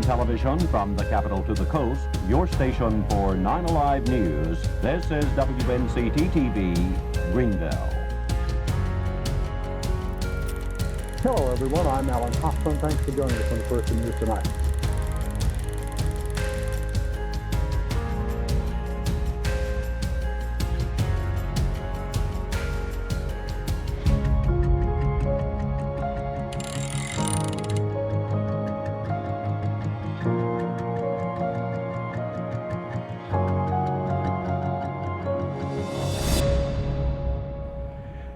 on television from the capital to the coast, your station for 9 Alive News. This is WNCT-TV, Greenville. Hello everyone, I'm Alan Hoffman. Thanks for joining us on the First News tonight.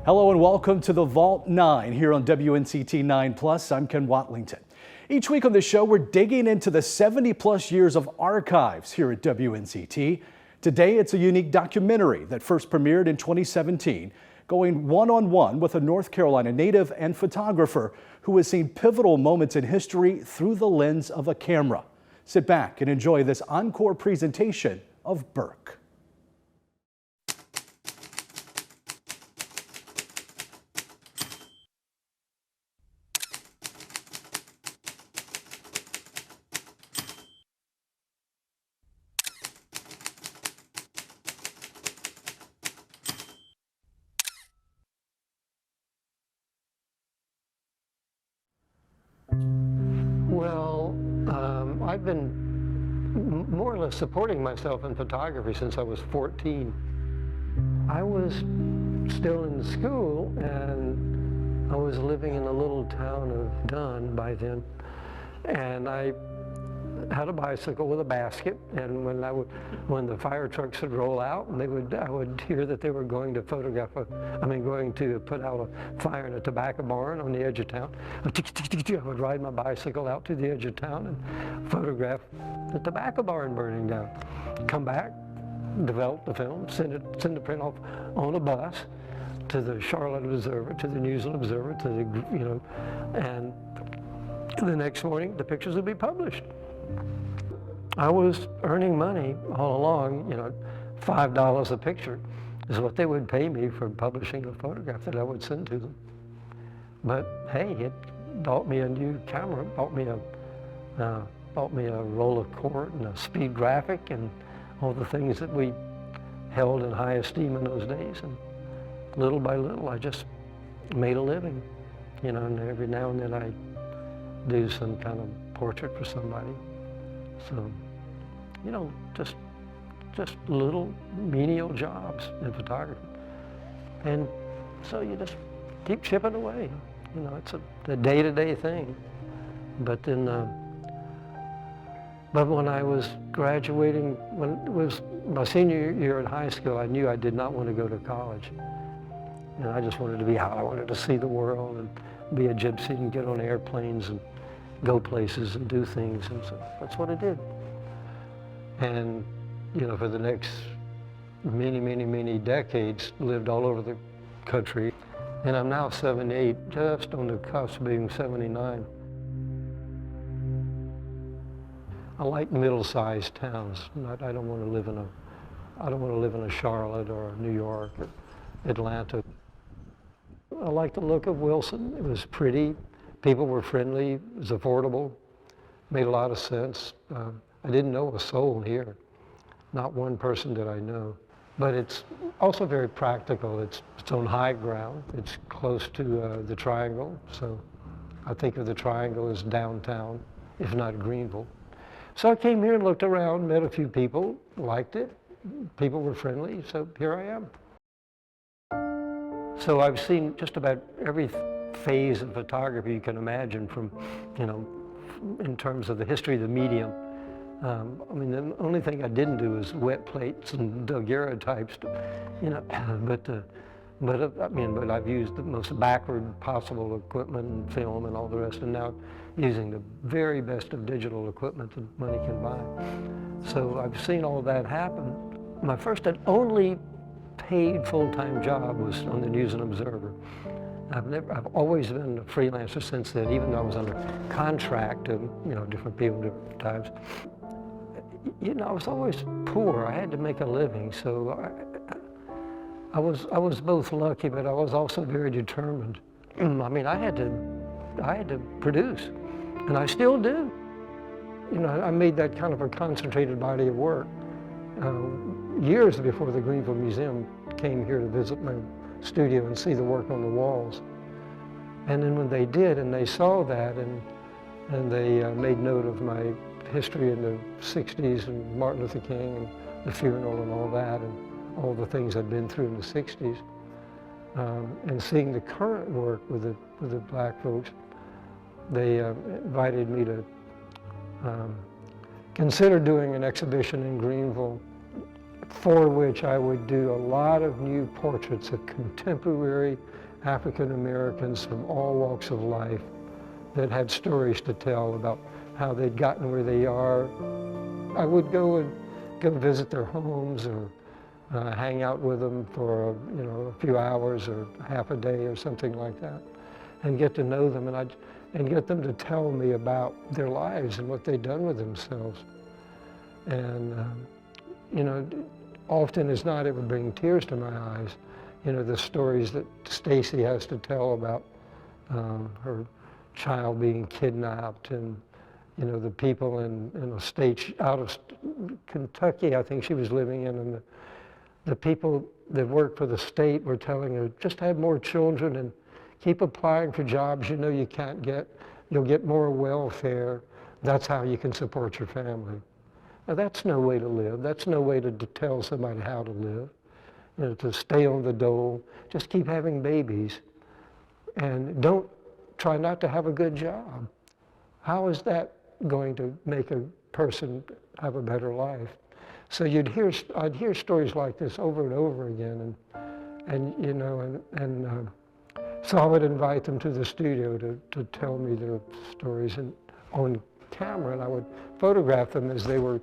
Hello and welcome to the Vault 9 here on WNCT 9+. I'm Ken Watlington. Each week on the show, we're digging into the 70+ years of archives here at WNCT. Today, it's a unique documentary that first premiered in 2017, going one-on-one with a North Carolina native and photographer who has seen pivotal moments in history through the lens of a camera. Sit back and enjoy this encore presentation of Burk. I've been more or less supporting myself in photography since I was 14. I was still in school and I was living in a little town of Dunn by then, and I had a bicycle with a basket, and when the fire trucks would roll out, and I would hear that they were going to going to put out a fire in a tobacco barn on the edge of town. I would ride my bicycle out to the edge of town and photograph the tobacco barn burning down. Come back, develop the film, send the print off on a bus to the Charlotte Observer, to the News and Observer, to the and the next morning the pictures would be published. I was earning money all along, $5 a picture is what they would pay me for publishing a photograph that I would send to them. But hey, it bought me a new camera, bought me a roll of cord and a speed graphic and all the things that we held in high esteem in those days. And little by little, I just made a living, and every now and then I do some kind of portrait for somebody. So, just little menial jobs in photography. And so you just keep chipping away. It's a day-to-day thing. But then, but when I was graduating, when it was my senior year in high school, I knew I did not want to go to college. And I just wanted to be out. I wanted to see the world and be a gypsy and get on airplanes and go places and do things, and so that's what I did. And for the next many decades, lived all over the country. And I'm now 78, just on the cusp of being 79. I like middle-sized towns. I don't want to live in a Charlotte or a New York or Atlanta. I like the look of Wilson. It was pretty. People were friendly, it was affordable, made a lot of sense. I didn't know a soul here, not one person did I know. But it's also very practical. It's on high ground. It's close to the Triangle, so I think of the Triangle as downtown, if not Greenville. So I came here and looked around, met a few people, liked it. People were friendly, so here I am. So I've seen just about every phase of photography you can imagine, from, in terms of the history of the medium. The only thing I didn't do is wet plates and daguerreotypes, but I've used the most backward possible equipment and film and all the rest, and now using the very best of digital equipment that money can buy. So I've seen all of that happen. My first and only paid full-time job was on the News and Observer. I've always been a freelancer since then, even though I was under contract to different people different times. I was always poor. I had to make a living, so I was both lucky, but I was also very determined. I had to produce, and I still do. you know, I made that kind of a concentrated body of work years before the Greenville Museum came here to visit my studio and see the work on the walls. And then when they did, and they saw that, and they made note of my history in the 60s and Martin Luther King and the funeral and all that, and all the things I'd been through in the 60s, and seeing the current work with the black folks, they invited me to consider doing an exhibition in Greenville, for which I would do a lot of new portraits of contemporary African Americans from all walks of life that had stories to tell about how they'd gotten where they are. I would go visit their homes or hang out with them for a few hours or half a day or something like that, and get to know them, and get them to tell me about their lives and what they'd done with themselves. And often as not, it would bring tears to my eyes. The stories that Stacy has to tell about her child being kidnapped, and the people in a state out of Kentucky, I think she was living in, and the people that worked for the state were telling her, just have more children and keep applying for jobs you can't get. You'll get more welfare. That's how you can support your family. Now that's no way to live. That's no way to tell somebody how to live. To stay on the dole, just keep having babies, and try not to have a good job. How is that going to make a person have a better life? So I'd hear stories like this over and over again, and so I would invite them to the studio to tell me their stories on camera, and I would photograph them as they were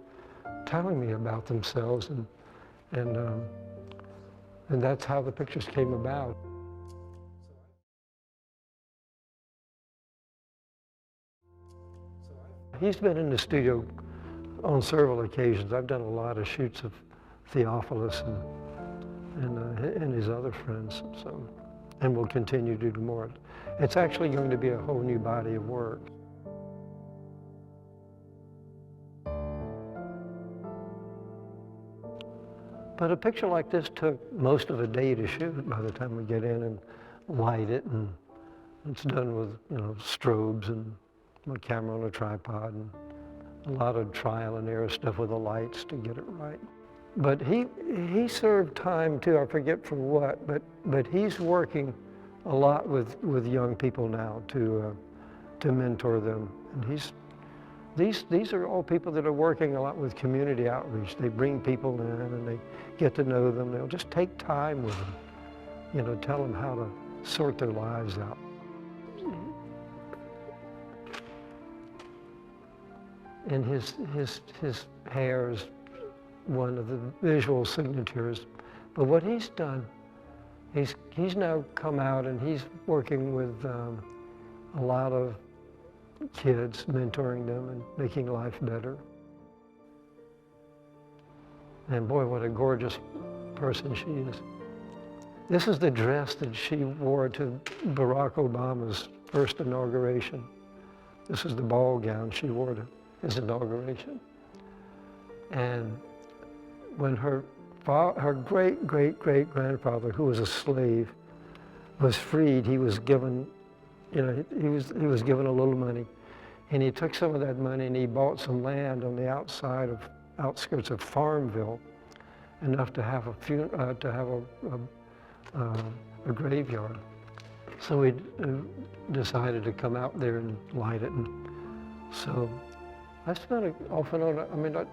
telling me about themselves, and that's how the pictures came about. He's been in the studio on several occasions. I've done a lot of shoots of Theophilus and his other friends, and we'll continue to do more. It's actually going to be a whole new body of work. But a picture like this took most of a day to shoot by the time we get in and light it, and it's done with strobes and a camera on a tripod and a lot of trial and error stuff with the lights to get it right. But he served time too, I forget for what, but he's working a lot with young people now to mentor them. And these are all people that are working a lot with community outreach. They bring people in and they get to know them. They'll just take time with them, tell them how to sort their lives out. And his hair is one of the visual signatures. But what he's done, he's now come out and he's working with a lot of kids, mentoring them and making life better. And boy, what a gorgeous person she is. This is the dress that she wore to Barack Obama's first inauguration. This is the ball gown she wore to his inauguration. And when her great-great-great-grandfather, who was a slave, was freed, he was given, he was given a little money. And he took some of that money and he bought some land on the outskirts of Farmville, enough to have a graveyard. So we decided to come out there and light it. And so I spent off and on, a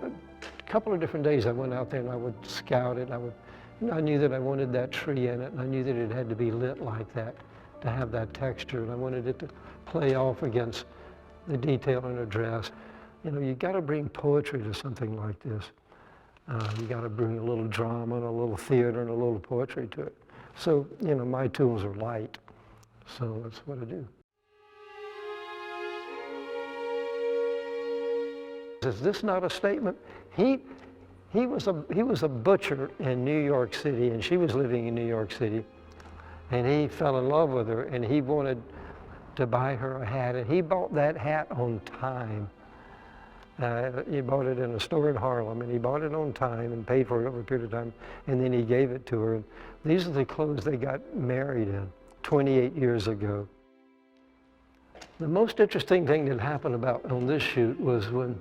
couple of different days I went out there and I would scout it. I knew that I wanted that tree in it, and I knew that it had to be lit like that to have that texture, and I wanted it to play off against the detail in a dress. You got to bring poetry to something like this. You got to bring a little drama and a little theater and a little poetry to it. So, my tools are light, so that's what I do. Is this not a statement? He was a butcher in New York City, and she was living in New York City, and he fell in love with her, and he wanted to buy her a hat, and he bought that hat on time. He bought it in a store in Harlem, and he bought it on time and paid for it over a period of time, and then he gave it to her. And these are the clothes they got married in 28 years ago. The most interesting thing that happened on this shoot was when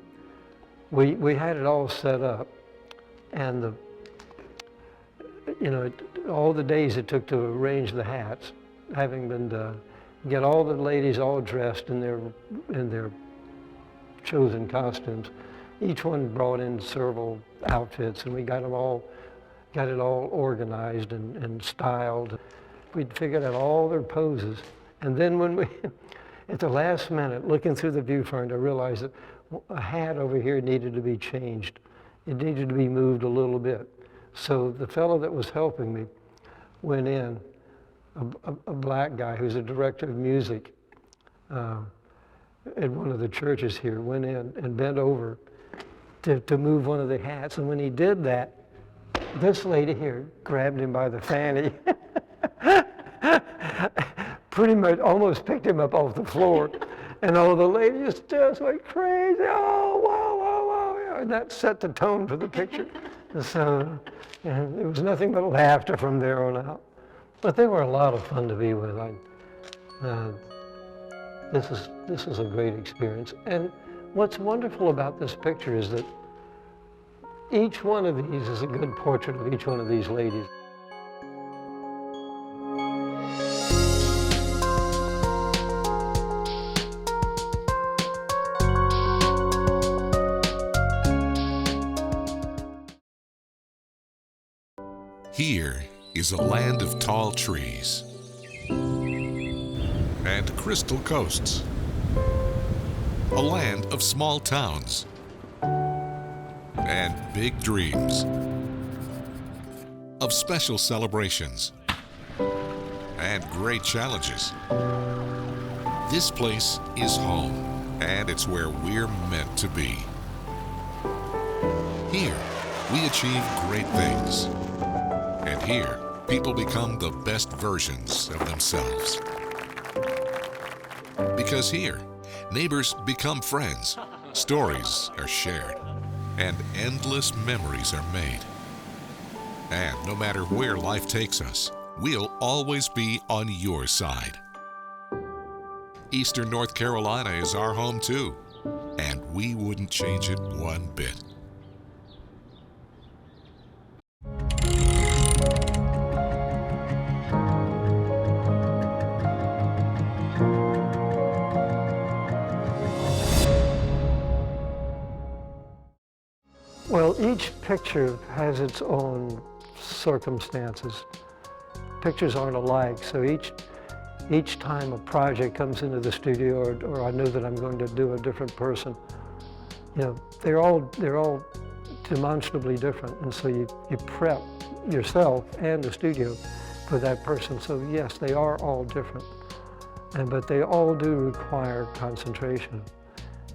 we had it all set up, and all the days it took to arrange the hats, having been done, get all the ladies all dressed in their chosen costumes. Each one brought in several outfits, and we got it all organized and styled. We'd figured out all their poses, and then when we, at the last minute, looking through the viewfinder, I realized that a hat over here needed to be changed. It needed to be moved a little bit. So the fellow that was helping me went in, a black guy who's a director of music at one of the churches here, went in and bent over to move one of the hats. And when he did that, this lady here grabbed him by the fanny, pretty much almost picked him up off the floor. And all the ladies just went crazy. Oh, wow, wow, wow. Yeah. And that set the tone for the picture. And so it was nothing but laughter from there on out. But they were a lot of fun to be with. This is a great experience. And what's wonderful about this picture is that each one of these is a good portrait of each one of these ladies. Here is a land of tall trees and crystal coasts, a land of small towns and big dreams, of special celebrations and great challenges. This place is home, and it's where we're meant to be. Here, we achieve great things. And here, people become the best versions of themselves. Because here, neighbors become friends, stories are shared, and endless memories are made. And no matter where life takes us, we'll always be on your side. Eastern North Carolina is our home too, and we wouldn't change it one bit. Well, each picture has its own circumstances. Pictures aren't alike, so each time a project comes into the studio, or I know that I'm going to do a different person, they're all demonstrably different, and so you prep yourself and the studio for that person. So yes, they are all different, but they all do require concentration,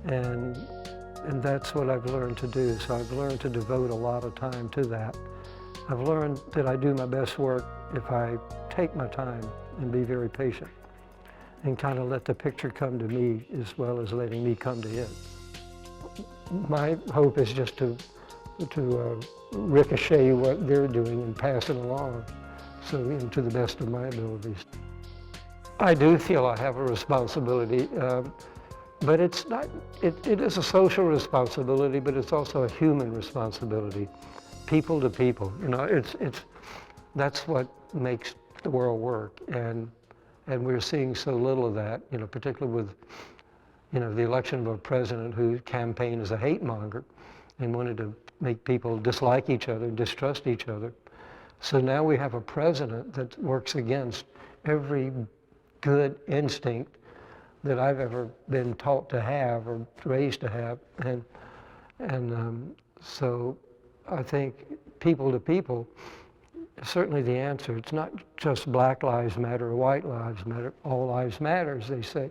and that's what I've learned to do. So I've learned to devote a lot of time to that. I've learned that I do my best work if I take my time and be very patient and kind of let the picture come to me as well as letting me come to it. My hope is just to ricochet what they're doing and pass it along, so to the best of my abilities. I do feel I have a responsibility. But it's not, it is a social responsibility, but it's also a human responsibility, people to people. That's what makes the world work, and we're seeing so little of that, particularly with, the election of a president who campaigned as a hate monger and wanted to make people dislike each other, distrust each other. So now we have a president that works against every good instinct that I've ever been taught to have or raised to have, and so I think people to people is certainly the answer. It's not just Black Lives Matter or White Lives Matter. All lives matter, as they say,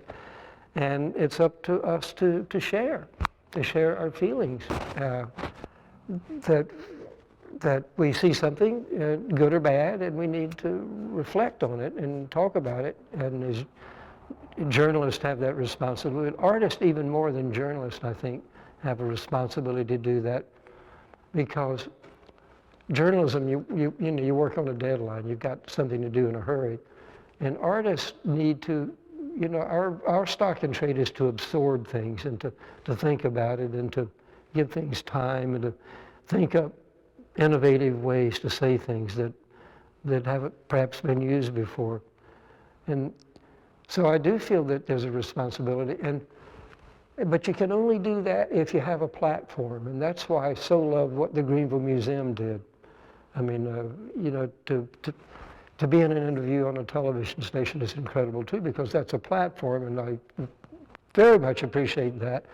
and it's up to us to share our feelings. That we see something good or bad, and we need to reflect on it and talk about it, and journalists have that responsibility. Artists, even more than journalists, I think, have a responsibility to do that, because journalism, you work on a deadline, you've got something to do in a hurry, and artists need to, our stock in trade is to absorb things and to think about it and to give things time and to think up innovative ways to say things that haven't perhaps been used before. And so I do feel that there's a responsibility, but you can only do that if you have a platform, and that's why I so love what the Greenville Museum did. I mean, to be in an interview on a television station is incredible too, because that's a platform, and I very much appreciate that.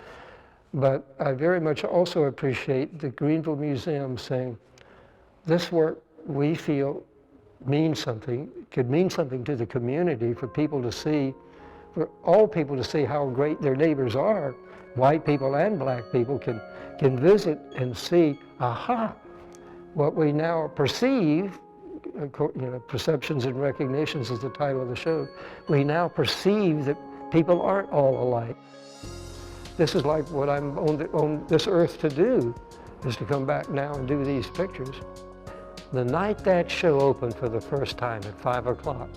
But I very much also appreciate the Greenville Museum saying, this work we feel means something, could mean something to the community, for people to see, for all people to see how great their neighbors are. White people and black people can visit and see, aha, what we now perceive, perceptions and recognitions is the title of the show, we now perceive that people aren't all alike. This is like what I'm on this earth to do, is to come back now and do these pictures. The night that show opened for the first time at 5 o'clock,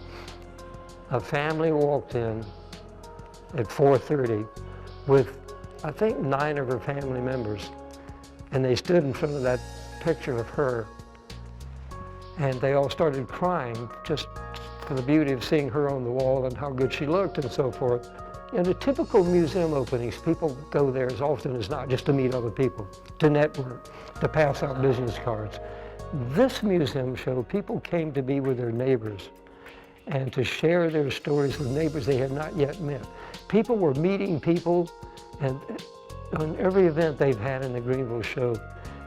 a family walked in at 4:30 with, I think, 9 of her family members, and they stood in front of that picture of her, and they all started crying just for the beauty of seeing her on the wall and how good she looked and so forth. In the typical museum openings, people go there as often as not just to meet other people, to network, to pass out business cards. This museum show, people came to be with their neighbors and to share their stories with neighbors they had not yet met. People were meeting people, and on every event they've had in the Greenville show,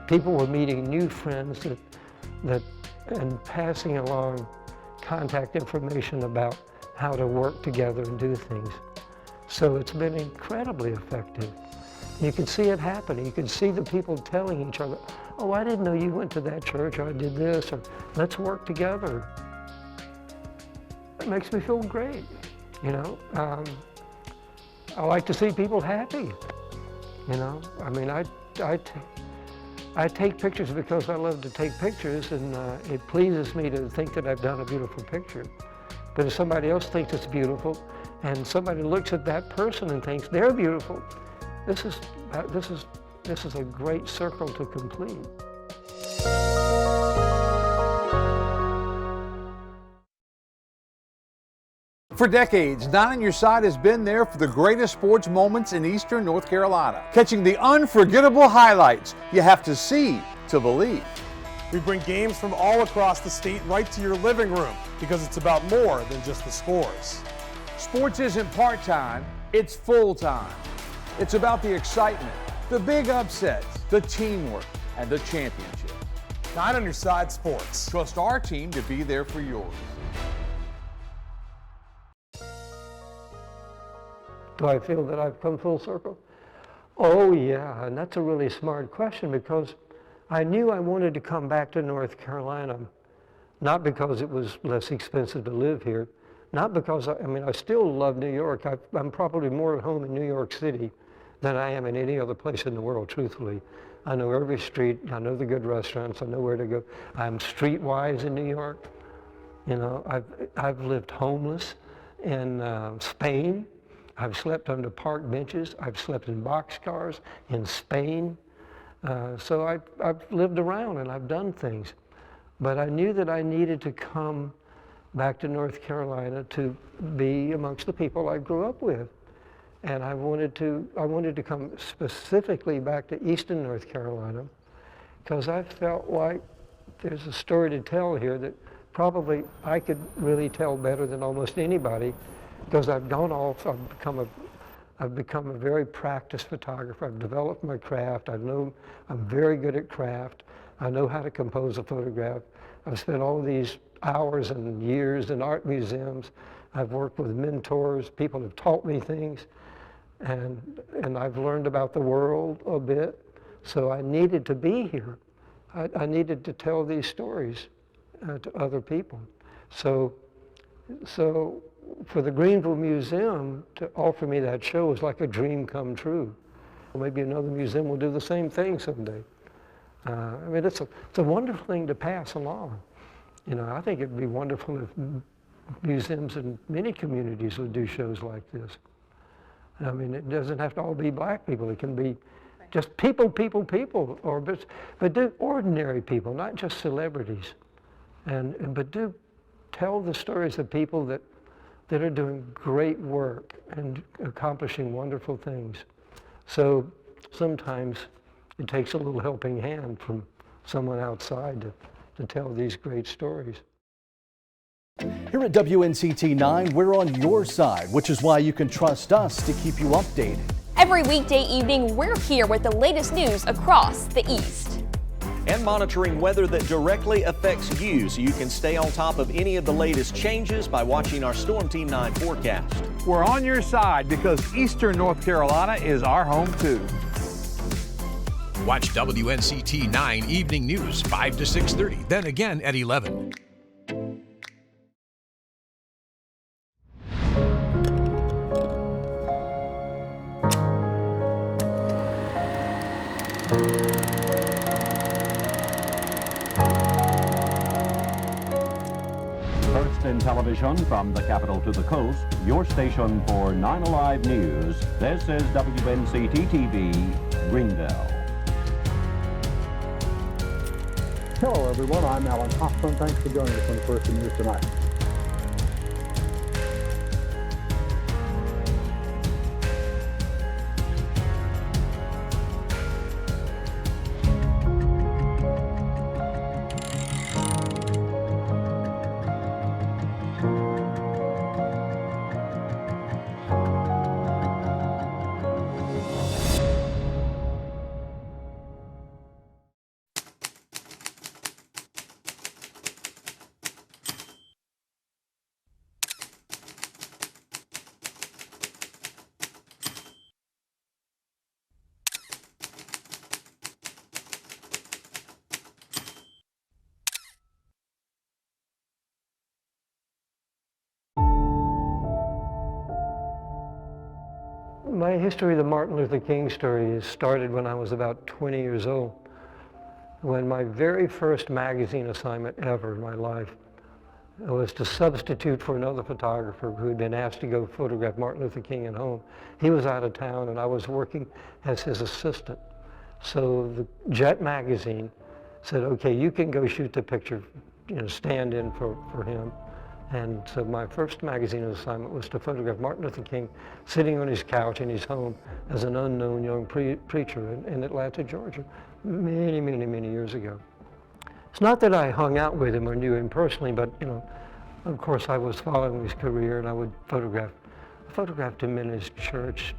people were meeting new friends and passing along contact information about how to work together and do things. So it's been incredibly effective. You can see it happening. You can see the people telling each other, oh, I didn't know you went to that church, or I did this, or let's work together. It makes me feel great, I like to see people happy, I mean, I take pictures because I love to take pictures, and it pleases me to think that I've done a beautiful picture. But if somebody else thinks it's beautiful, and somebody looks at that person and thinks they're beautiful, this is a great circle to complete. For decades, 9 on Your Side has been there for the greatest sports moments in Eastern North Carolina, catching the unforgettable highlights you have to see to believe. We bring games from all across the state right to your living room, because it's about more than just the scores. Sports isn't part-time, it's full-time. It's about the excitement, the big upsets, the teamwork, and the championship. 9 on Your Side Sports. Trust our team to be there for yours. Do I feel that I've come full circle? Oh yeah, and that's a really smart question, because I knew I wanted to come back to North Carolina, not because it was less expensive to live here, not because, I still love New York. I'm probably more at home in New York City than I am in any other place in the world, truthfully. I know every street, I know the good restaurants, I know where to go. I'm streetwise in New York. I've lived homeless in Spain. I've slept under park benches. I've slept in boxcars in Spain. So I've lived around and I've done things. But I knew that I needed to come back to North Carolina to be amongst the people I grew up with. And I wanted to come specifically back to Eastern North Carolina, because I felt like there's a story to tell here that probably I could really tell better than almost anybody, because I've gone off, I've become a very practiced photographer. I've developed my craft. I'm very good at craft. I know how to compose a photograph. I've spent all these hours and years in art museums. I've worked with mentors. People have taught me things, and I've learned about the world a bit. So I needed to be here. I needed to tell these stories to other people. So for the Greenville Museum to offer me that show was like a dream come true. Maybe another museum will do the same thing someday. I mean, it's a wonderful thing to pass along. You know, I think it'd be wonderful if museums in many communities would do shows like this. I mean, it doesn't have to all be black people. It can be just people, or but do ordinary people, not just celebrities. But do tell the stories of people that are doing great work and accomplishing wonderful things. So sometimes it takes a little helping hand from someone outside to tell these great stories. Here at WNCT-9, we're on your side, which is why you can trust us to keep you updated. Every weekday evening, we're here with the latest news across the East. And monitoring weather that directly affects you, so you can stay on top of any of the latest changes by watching our Storm Team 9 forecast. We're on your side because Eastern North Carolina is our home too. Watch WNCT 9 Evening News 5 to 6:30, then again at 11. First in television from the capital to the coast, your station for 9 Alive News. This is WNCT-TV, Greenville. Hello, everyone. I'm Alan Hoffman. Thanks for joining us on the First in News tonight. My history of the Martin Luther King story started when I was about 20 years old, when my very first magazine assignment ever in my life was to substitute for another photographer who had been asked to go photograph Martin Luther King at home. He was out of town and I was working as his assistant. So the Jet magazine said, okay, you can go shoot the picture, you know, stand in for him. And so my first magazine assignment was to photograph Martin Luther King sitting on his couch in his home as an unknown young preacher in Atlanta, Georgia, many, many, many years ago. It's not that I hung out with him or knew him personally, but, you know, of course I was following his career and I would photographed him in his church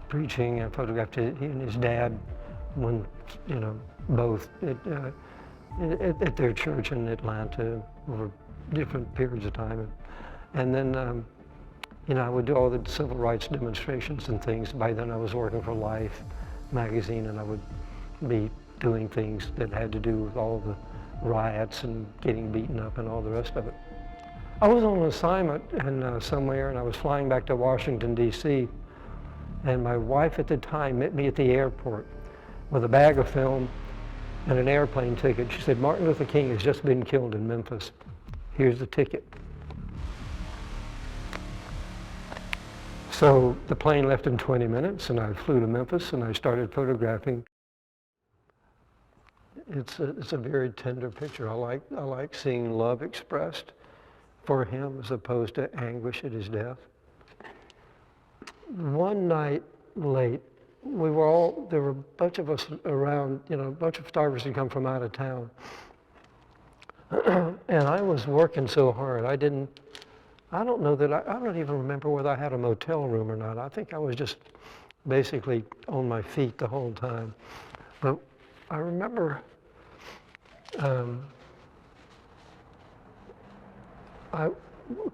preaching, and photographed he and his dad when, you know, both at their church in Atlanta over different periods of time. And then, you know, I would do all the civil rights demonstrations and things. By then I was working for Life magazine, and I would be doing things that had to do with all the riots and getting beaten up and all the rest of it. I was on an assignment somewhere, and I was flying back to Washington, D.C., and my wife at the time met me at the airport with a bag of film and an airplane ticket. She said, Martin Luther King has just been killed in Memphis. Here's the ticket. So the plane left in 20 minutes, and I flew to Memphis, and I started photographing. It's a very tender picture. I like seeing love expressed for him as opposed to anguish at his death. One night late, there were a bunch of us around, you know, a bunch of photographers had come from out of town. And I was working so hard, I don't even remember whether I had a motel room or not. I think I was just basically on my feet the whole time. But I remember a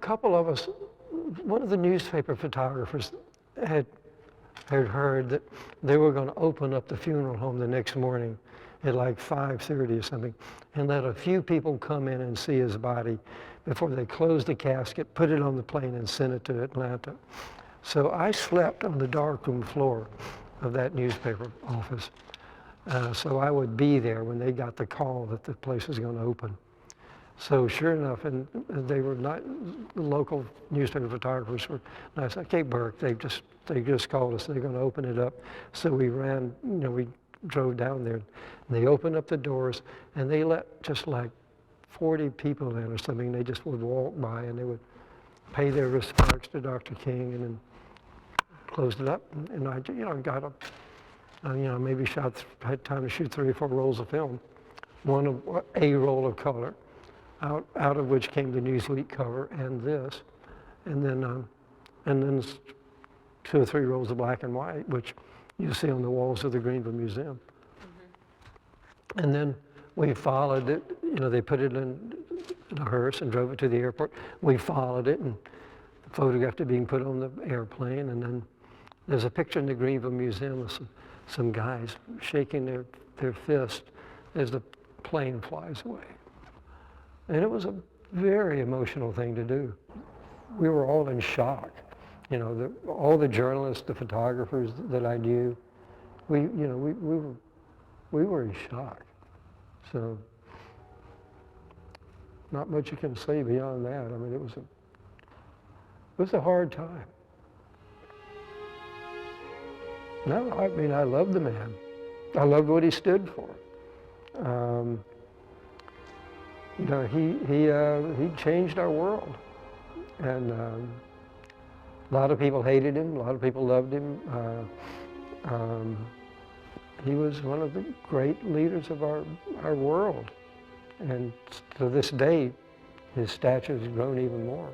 couple of us, one of the newspaper photographers had heard that they were going to open up the funeral home the next morning at like 5:30 or something, and let a few people come in and see his body before they closed the casket, put it on the plane, and sent it to Atlanta. So I slept on the darkroom floor of that newspaper office. So I would be there when they got the call that the place was going to open. So sure enough, and they were not, the local newspaper photographers were nice. Okay, Burk, they just called us. They're going to open it up. So we ran, we drove down there. And they opened up the doors, and they let just like 40 people in or something. They just would walk by, and they would pay their respects to Dr. King, and then closed it up. And I, got up, maybe had time to shoot 3 or 4 rolls of film. A roll of color. Out of which came the Newsweek cover and this, and then 2 or 3 rolls of black and white, which you see on the walls of the Greenville Museum. Mm-hmm. And then we followed it. They put it in a hearse and drove it to the airport. We followed it and photographed it being put on the airplane. And then there's a picture in the Greenville Museum of some guys shaking their fist as the plane flies away. And it was a very emotional thing to do. We were all in shock. All the journalists, the photographers that I knew, we were in shock. So not much you can say beyond that. I mean, it was a hard time. No, I mean, I loved the man. I loved what he stood for. He changed our world, and a lot of people hated him. A lot of people loved him. He was one of the great leaders of our world, and to this day, his stature has grown even more.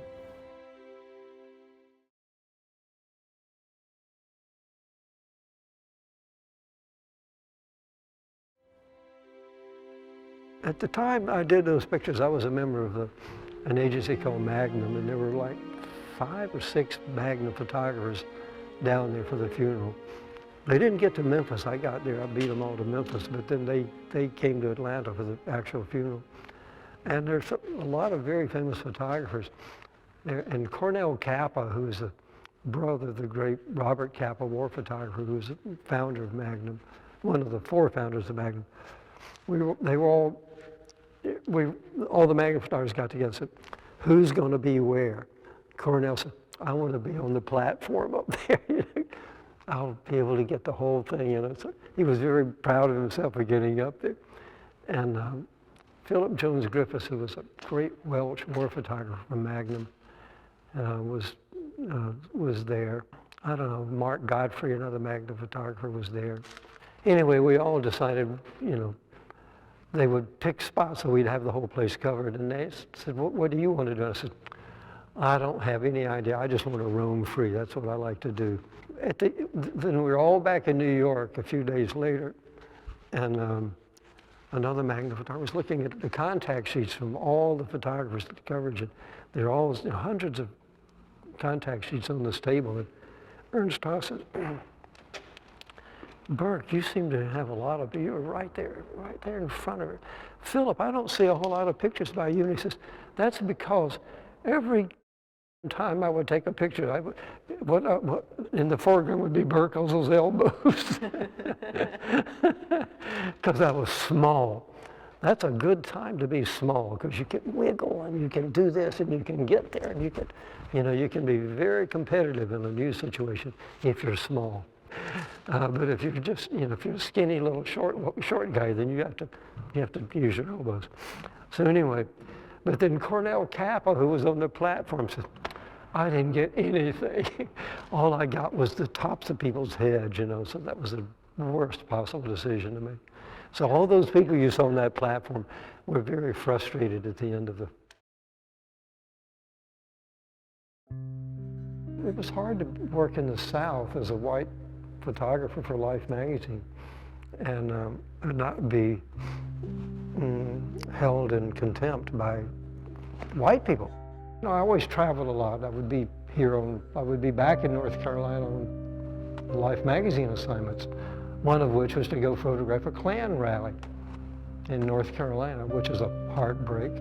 At the time I did those pictures, I was a member of an agency called Magnum, and there were like 5 or 6 Magnum photographers down there for the funeral. They didn't get to Memphis. I got there, I beat them all to Memphis, but then they came to Atlanta for the actual funeral. And there's a lot of very famous photographers there. And Cornell Kappa, who's the brother of the great Robert Kappa, war photographer, who was the founder of Magnum, one of the 4 founders of Magnum. All the Magnum photographers got together and said, who's going to be where? Cornell said, I want to be on the platform up there. I'll be able to get the whole thing. So he was very proud of himself for getting up there. And Philip Jones Griffiths, who was a great Welsh war photographer from Magnum, was there. I don't know, Mark Godfrey, another Magnum photographer, was there. Anyway, we all decided, they would pick spots so we'd have the whole place covered. And they said, what do you want to do? I said, I don't have any idea. I just want to roam free. That's what I like to do. Then we were all back in New York a few days later, and another Magnum photographer was looking at the contact sheets from all the photographers at the coverage. And there are all hundreds of contact sheets on this table. And Ernst Haas said, Burk, you seem to have a lot of, you're right there in front of it. Philip, I don't see a whole lot of pictures by you. And he says, that's because every time I would take a picture, what in the foreground would be Burkle's elbows, because I was small. That's a good time to be small, because you can wiggle and you can do this and you can get there, and you can be very competitive in a news situation if you're small. But if you're just, if you're a skinny little short guy, then you have to use your elbows. So anyway, but then Cornell Kappa, who was on the platform, said, I didn't get anything. All I got was the tops of people's heads, so that was the worst possible decision to make. So all those people you saw on that platform were very frustrated at the end of It was hard to work in the South as a white photographer for Life magazine and not be held in contempt by white people. I always traveled a lot. I would be back in North Carolina on Life magazine assignments, one of which was to go photograph a Klan rally in North Carolina, which is a heartbreak.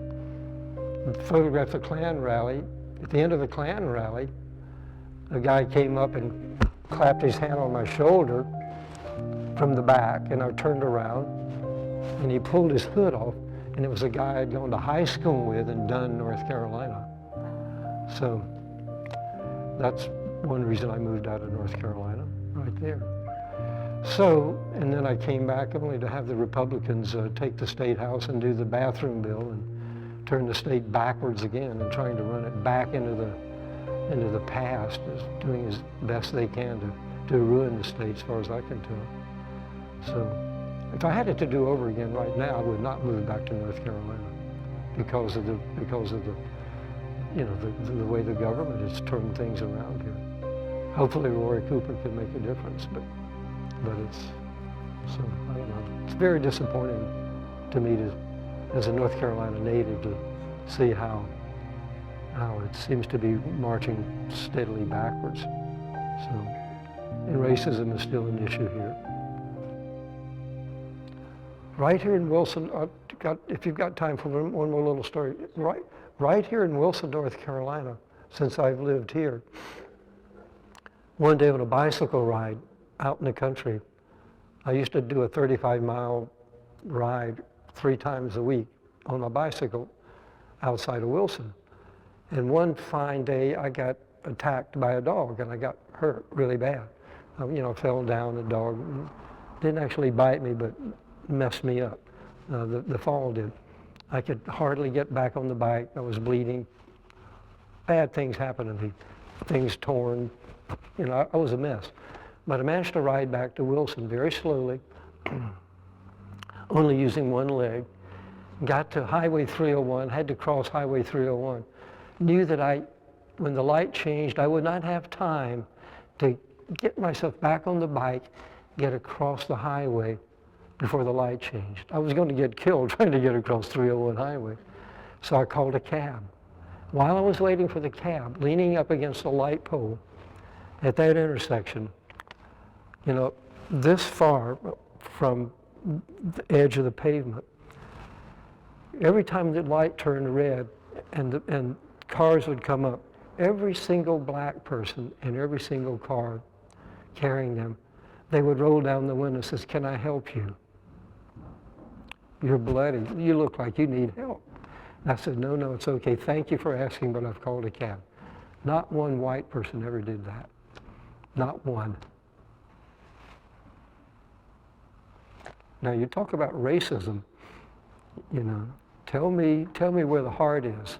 Photographed the Klan rally. At the end of the Klan rally, a guy came up and clapped his hand on my shoulder from the back, and I turned around, and he pulled his hood off, and it was a guy I'd gone to high school with in Dunn, North Carolina. So that's one reason I moved out of North Carolina, right there. So, and then I came back only to have the Republicans take the State House and do the bathroom bill and turn the state backwards again and trying to run it back into the past, doing as best they can to ruin the state as far as I can tell. So if I had it to do over again right now, I would not move back to North Carolina because of the you know, the way the government has turned things around here. Hopefully Roy Cooper can make a difference, but it's, so, I don't know. It's very disappointing to me as a North Carolina native to see how it seems to be marching steadily backwards. So, and racism is still an issue here. Right here in Wilson, if you've got time for one more little story, right here in Wilson, North Carolina, since I've lived here, one day on a bicycle ride out in the country, I used to do a 35-mile ride 3 times a week on my bicycle outside of Wilson. And one fine day, I got attacked by a dog, and I got hurt really bad. You know, fell down, the dog didn't actually bite me, but messed me up. The fall did. I could hardly get back on the bike. I was bleeding. Bad things happened to me. Things torn. You know, I was a mess. But I managed to ride back to Wilson very slowly, only using one leg. Got to Highway 301, had to cross Highway 301. Knew that when the light changed, I would not have time to get myself back on the bike, get across the highway before the light changed. I was going to get killed trying to get across 301 highway. So I called a cab. While I was waiting for the cab, leaning up against a light pole at that intersection, you know, this far from the edge of the pavement, every time the light turned red and cars would come up, every single black person in every single car carrying them, they would roll down the window and says, "Can I help you? You're bloody. You look like you need help." And I said, "No, it's okay. Thank you for asking, but I've called a cab." Not one white person ever did that. Not one. Now you talk about racism, you know, tell me where the heart is.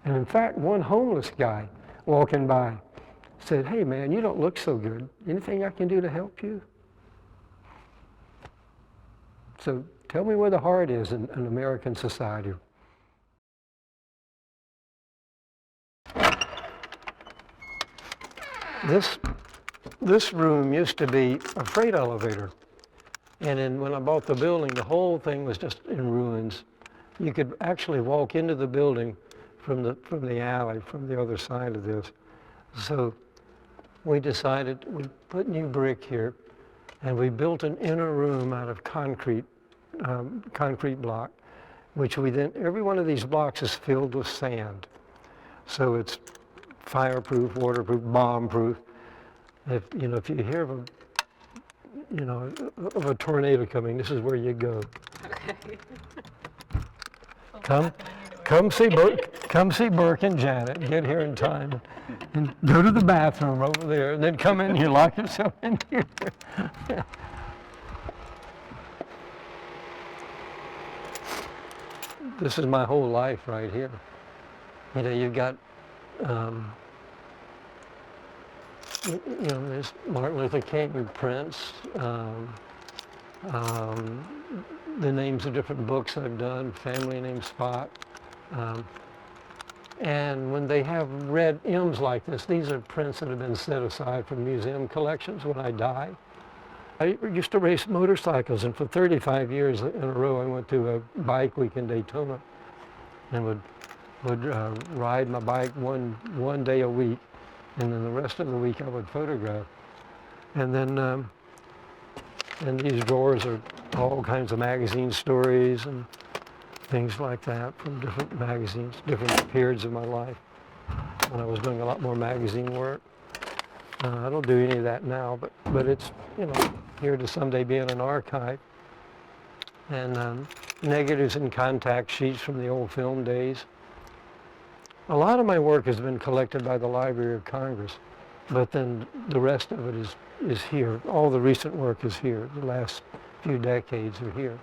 And in fact, one homeless guy walking by said, "Hey man, you don't look so good. Anything I can do to help you?" So tell me where the heart is in American society. This room used to be a freight elevator. And then when I bought the building, the whole thing was just in ruins. You could actually walk into the building from the alley, from the other side of this. So we decided we'd put new brick here, and we built an inner room out of concrete block, which we then, every one of these blocks is filled with sand. So it's fireproof, waterproof, bomb-proof. If you hear of a tornado coming, this is where you go. Okay. Come see Burk and Janet. Get here in time, and go to the bathroom over there, and then come in here, lock yourself in here. This is my whole life right here. You know, you've got, there's Martin Luther King, Prince, the names of different books I've done, Family Name Spot. And when they have red M's like this, these are prints that have been set aside from museum collections when I die. I used to race motorcycles, and for 35 years in a row I went to a bike week in Daytona and would ride my bike one day a week, and then the rest of the week I would photograph. And then and these drawers are all kinds of magazine stories and things like that from different magazines, different periods of my life. when I was doing a lot more magazine work. I don't do any of that now, but it's, you know, here to someday be in an archive. And negatives and contact sheets from the old film days. A lot of my work has been collected by the Library of Congress, but then the rest of it is here. All the recent work is here. The last few decades are here.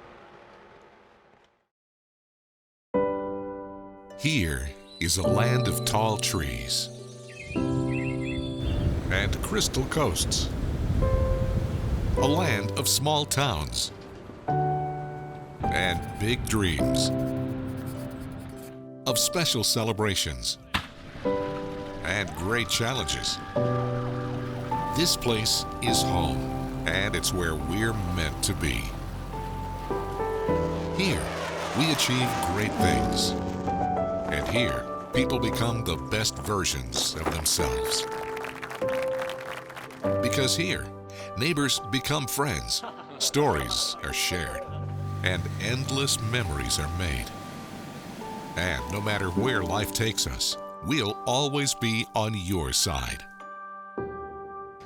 Here is a land of tall trees and crystal coasts, a land of small towns and big dreams, of special celebrations and great challenges. This place is home, and it's where we're meant to be. Here, we achieve great things. And here, people become the best versions of themselves. Because here, neighbors become friends, stories are shared, and endless memories are made. And no matter where life takes us, we'll always be on your side.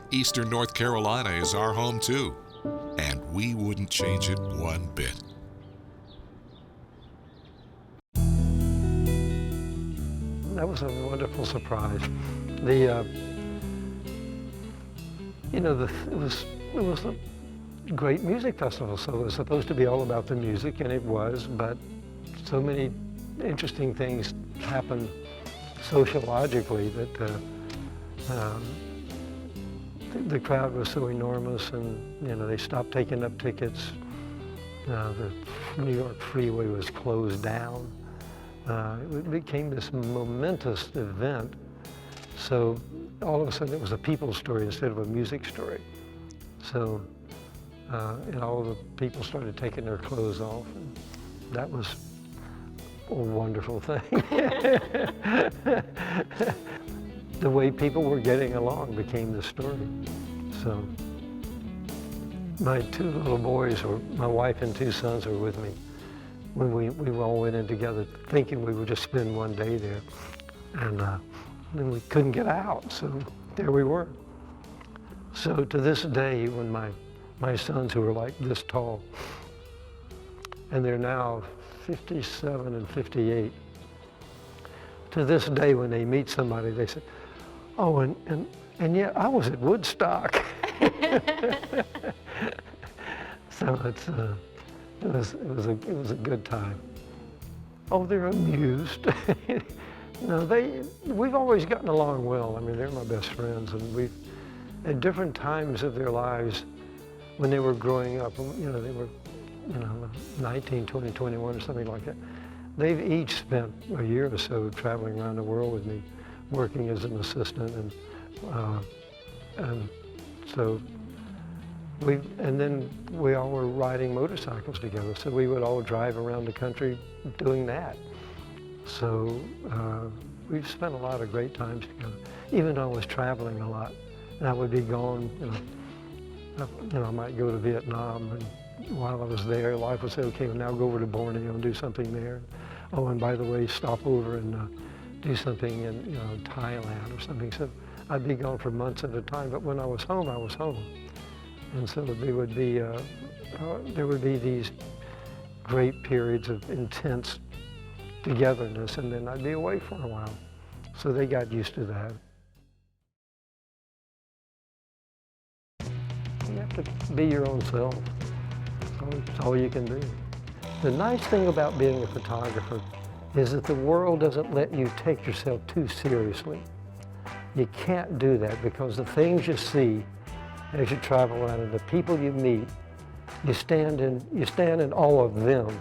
Eastern North Carolina is our home too, and we wouldn't change it one bit. That was a wonderful surprise. It was a great music festival, so it was supposed to be all about the music, and it was, but so many interesting things happened sociologically that the crowd was so enormous, and they stopped taking up tickets. The New York freeway was closed down. It became this momentous event. So all of a sudden it was a people story instead of a music story. So all the people started taking their clothes off, and that was a wonderful thing. The way people were getting along became the story. So my two little boys, or my wife and two sons, were with me when we all went in together, thinking we would just spend one day there, and then we couldn't get out, so there we were. So to this day, when my sons, who are like this tall, and they're now 57 and 58, to this day when they meet somebody, they say, "Oh, and yeah, I was at Woodstock." So it was a good time. Oh, they're amused. No, we've always gotten along well. I mean, they're my best friends, and we've, at different times of their lives, when they were growing up, they were, 19, 20, 21 or something like that, they've each spent a year or so traveling around the world with me, working as an assistant, and so and then we all were riding motorcycles together, so we would all drive around the country doing that. So we've spent a lot of great times together, even though I was traveling a lot, and I would be gone, I might go to Vietnam, and while I was there, life would say, okay, well, now go over to Borneo and do something there. Oh, and by the way, stop over and do something in Thailand or something. So I'd be gone for months at a time, but when I was home, I was home. And so there would be these great periods of intense togetherness, and then I'd be away for a while. So they got used to that. You have to be your own self. That's all you can do. The nice thing about being a photographer is that the world doesn't let you take yourself too seriously. You can't do that, because the things you see as you travel around and the people you meet, you stand in awe of them.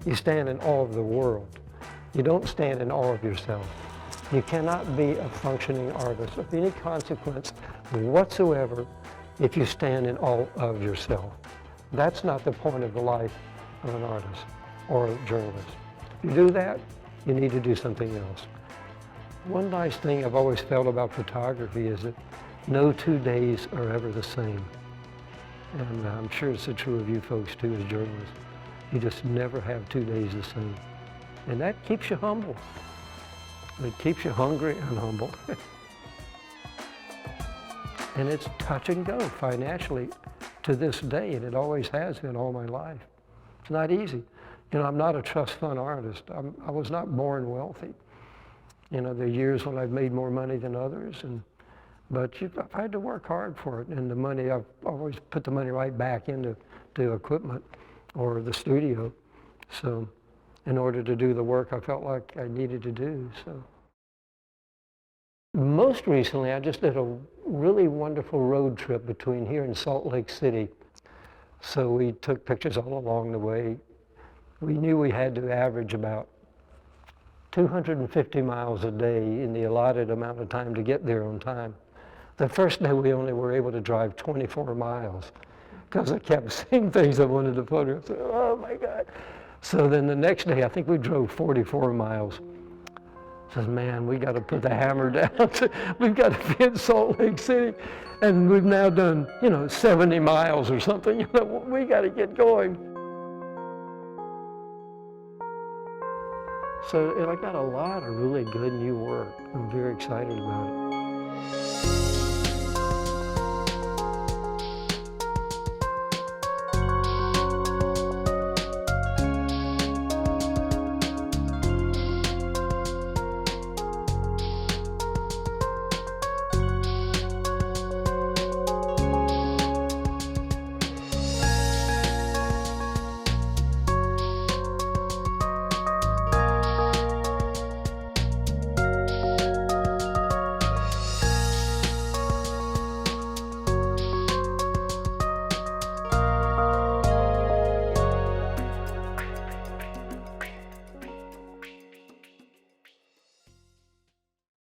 You stand in awe of the world. You don't stand in awe of yourself. You cannot be a functioning artist of any consequence whatsoever if you stand in awe of yourself. That's not the point of the life of an artist or a journalist. If you do that, you need to do something else. One nice thing I've always felt about photography is that no 2 days are ever the same. And I'm sure it's true of you folks too as journalists. You just never have 2 days the same. And that keeps you humble. It keeps you hungry and humble. And it's touch and go financially to this day, and it always has been all my life. It's not easy. You know, I'm not a trust fund artist. I was not born wealthy. You know, there are years when I've made more money than others, but I've had to work hard for it. And the money, I've always put the money right back into equipment or the studio. So in order to do the work I felt like I needed to do. So most recently, I just did a really wonderful road trip between here and Salt Lake City. So we took pictures all along the way. We knew we had to average about 250 miles a day in the allotted amount of time to get there on time. The first day we only were able to drive 24 miles because I kept seeing things I wanted to photograph. Oh my God. So then the next day, I think we drove 44 miles. Says, man, we got to put the hammer down. We've got to be in Salt Lake City. And we've now done, 70 miles or something. We got to get going. So I got a lot of really good new work. I'm very excited about it.